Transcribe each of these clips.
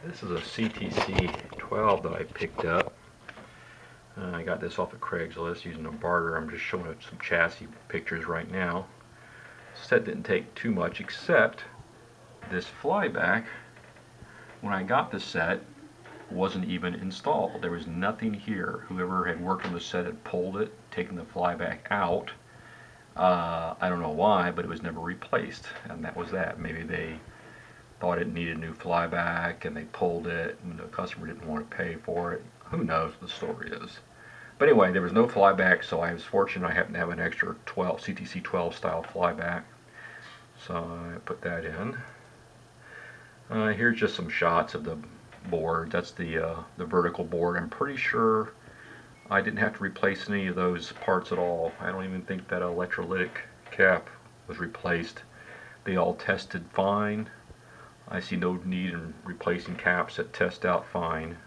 This is a CTC-12 that I picked up. I got this off of Craigslist using a barter. I'm just showing some chassis pictures right now. Set didn't take too much, except this flyback, when I got the set, wasn't even installed. There was nothing here. Whoever had worked on the set had pulled it, taken the flyback out. I don't know why, but it was never replaced, and that was that. Maybe they thought it needed a new flyback and they pulled it and the customer didn't want to pay for it. Who knows what the story is. But anyway, there was no flyback, so I was fortunate I happened to have an extra CTC-12 style flyback. So I put that in. Here's just some shots of the board. That's the vertical board. I'm pretty sure I didn't have to replace any of those parts at all. I don't even think that electrolytic cap was replaced. They all tested fine. I see no need in replacing caps that test out fine.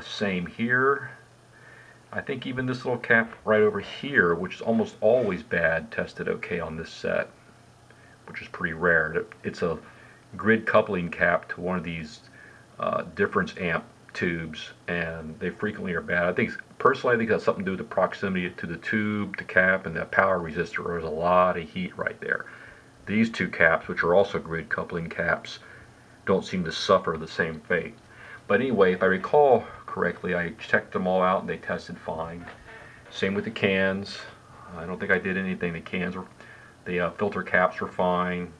Same here. I think even this little cap right over here, which is almost always bad, tested okay on this set, which is pretty rare. It's a grid coupling cap to one of these difference amp tubes, and they frequently are bad. Personally, I think that's something to do with the proximity to the tube, the cap, and the power resistor. There's a lot of heat right there. These two caps, which are also grid coupling caps, don't seem to suffer the same fate. But anyway, if I recall correctly, I checked them all out and they tested fine. Same with the cans. I don't think I did anything. The filter caps were fine.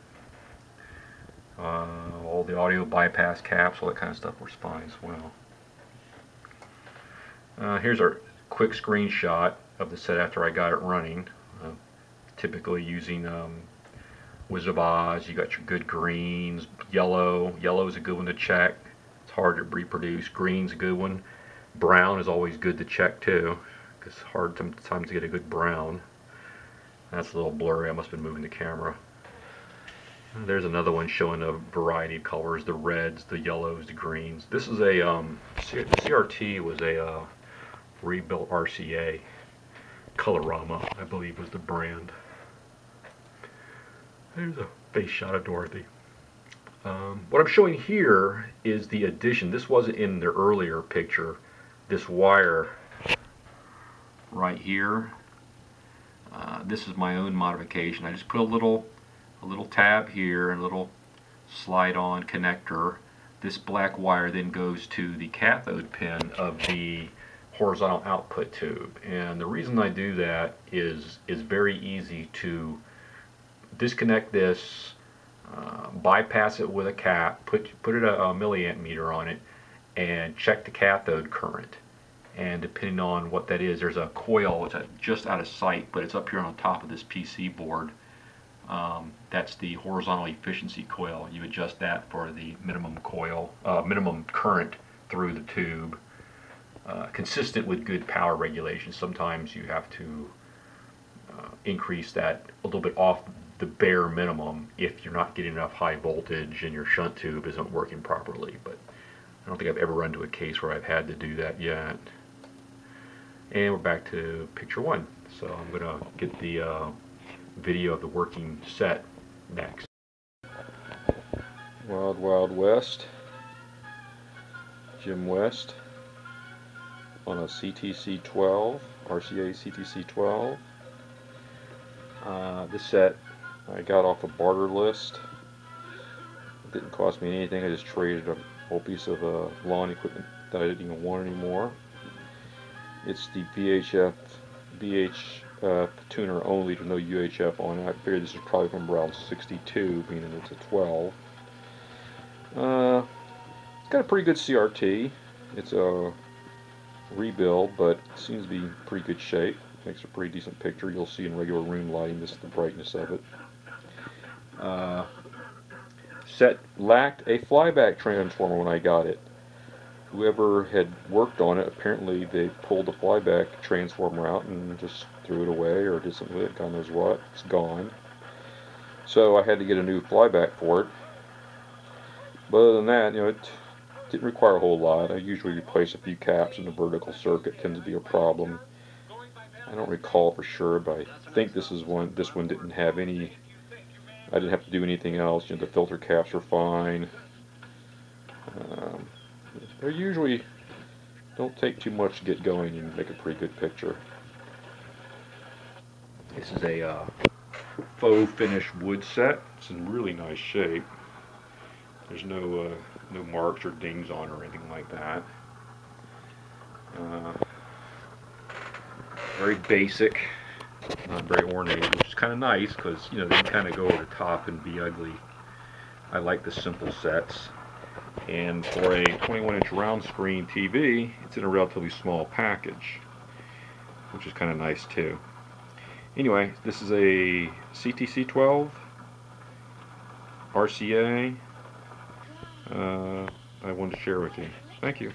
All the audio bypass caps, all that kind of stuff was fine as well. Here's our quick screenshot of the set after I got it running. Typically using Wizard of Oz. You got your good greens. Yellow is a good one to check. It's hard to reproduce. Green's a good one. Brown is always good to check too, because it's hard sometimes to get a good brown. That's a little blurry. I must have been moving the camera. There's another one showing a variety of colors: the reds, the yellows, the greens. This is a the CRT was a rebuilt RCA. Colorama, I believe, was the brand. There's a face shot of Dorothy. What I'm showing here is the addition. This wasn't in the earlier picture. This wire right here. This is my own modification. I just put a little tab here and a little slide-on connector. This black wire then goes to the cathode pin of the horizontal output tube. And the reason I do that is very easy to disconnect this, bypass it with a cap, put a milliamp meter on it, and check the cathode current. And depending on what that is, there's a coil. It's just out of sight, but it's up here on top of this PC board. That's the horizontal efficiency coil. You adjust that for the minimum current through the tube, consistent with good power regulation. Sometimes you have to increase that a little bit off the bare minimum if you're not getting enough high voltage and your shunt tube isn't working properly. But I don't think I've ever run into a case where I've had to do that yet. And we're back to picture one. So I'm going to get the video of the working set next. Wild Wild West. Jim West on a CTC-12, RCA CTC-12. This set I got off a barter list. It didn't cost me anything. I just traded a whole piece of lawn equipment that I didn't even want anymore. It's the VHF tuner only. There's no UHF on it. I figured this is probably from around 62, being that it's a 12. It's got a pretty good CRT. It's a rebuild, but it seems to be in pretty good shape. Makes a pretty decent picture. You'll see in regular room lighting, this is the brightness of it. Set lacked a flyback transformer when I got it. Whoever had worked on it, apparently they pulled the flyback transformer out and just threw it away or did something with it, God knows what. It's gone. So I had to get a new flyback for it. But other than that, it didn't require a whole lot. I usually replace a few caps in the vertical circuit. Tends to be a problem. I don't recall for sure, but I think this one didn't have any. I didn't have to do anything else. The filter caps are fine. They usually don't take too much to get going and make a pretty good picture. This is a faux finish wood set. It's in really nice shape. There's no marks or dings on or anything like that. Very basic, not very ornate, which is kind of nice because, you know, they can kind of go over the top and be ugly. I like the simple sets. And for a 21-inch round screen TV, it's in a relatively small package, which is kind of nice too. Anyway, this is a CTC-12 RCA I wanted to share with you. Thank you.